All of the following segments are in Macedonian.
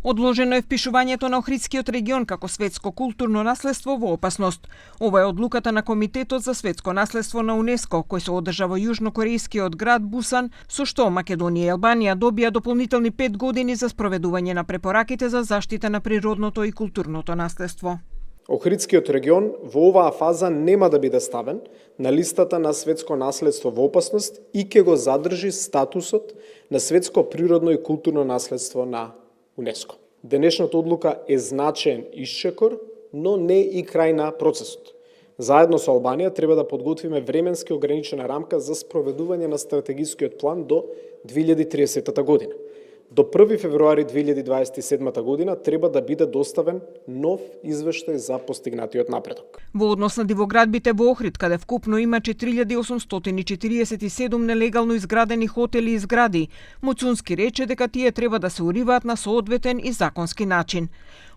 Одложено е впишувањето на Охридскиот регион како светско културно наследство во опасност. Ова е одлуката на Комитетот за светско наследство на УНЕСКО, кој се одржа во јужнокорејскиот град Бусан, со што Македонија и Албанија добија дополнителни 5 години за спроведување на препораките за заштита на природното и културното наследство. Охридскиот регион во оваа фаза нема да биде ставен на листата на светско наследство во опасност и ќе го задржи статусот на светско природно и културно наследство на УНЕСКО. Денешната одлука е значаен исчекор, но не и крај на процесот. Заедно со Албанија треба да подготвиме временски ограничена рамка за спроведување на стратегискиот план до 2030 година. До 1 февруари 2027 година треба да биде доставен нов извештај за постигнатиот напредок. Во однос на дивоградбите во Охрид, каде вкупно има 4847 нелегално изградени хотели и згради, Муцунски рече дека тие треба да се уриваат на соодветен и законски начин.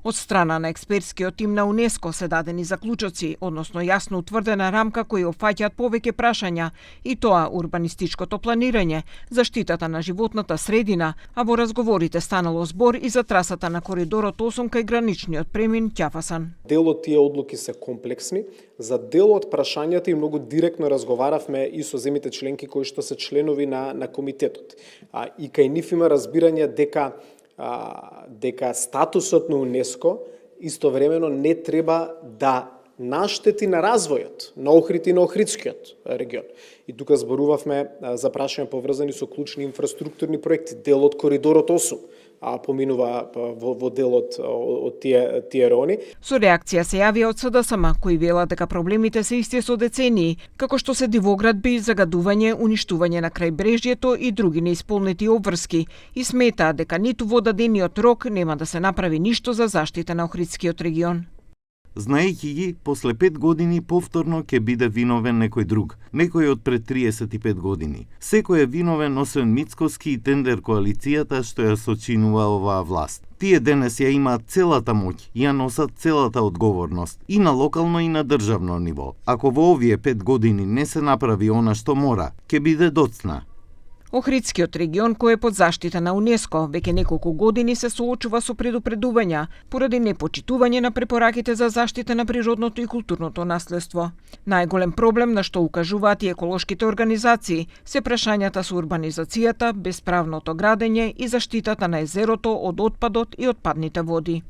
Од страна на експертскиот тим на УНЕСКО се дадени заклучоци, односно јасно утврдена рамка кои опфаќаат повеќе прашања, и тоа урбанистичкото планирање, заштитата на животната средина, а во разговорите станало збор и за трасата на коридорот 8 кај граничниот премин Ќафасан. Дел од тие одлуки се комплексни, за дел од прашањата и многу директно разговаравме и со земјите членки кои што се членови на комитетот. И кај нив има разбирање дека статусот на УНЕСКО истовремено не треба да наштети на развојот на Охрид и на Охридскиот регион. И тука зборувавме за прашања поврзани со клучни инфраструктурни проекти. Дел од коридорот 8 поминува во делот од тие райони. Со реакција се јавија од СДСМ, кои велат дека проблемите се исти со децении, како што се дивоградби, загадување, уништување на крајбрежјето и други неисполнети обврски, и сметаат дека ниту во дадениот рок нема да се направи ништо за заштита на Охридскиот регион. Знаејќи ги, после 5 години повторно ќе биде виновен некој друг, некој од пред 35 години. Секој е виновен освен Мицкоски и Тендер коалицијата што ја сочинува оваа власт. Тие денес ја имаат целата моќ и ја носат целата одговорност и на локално и на државно ниво. Ако во овие 5 години не се направи она што мора, ќе биде доцна. Охридскиот регион, кој е под заштита на УНЕСКО, веќе неколку години се соочува со предупредувања поради непочитување на препораките за заштита на природното и културното наследство. Најголем проблем на што укажуваат и еколошките организации се прашањата со урбанизацијата, бесправното градење и заштитата на езерото од отпадот и отпадните води.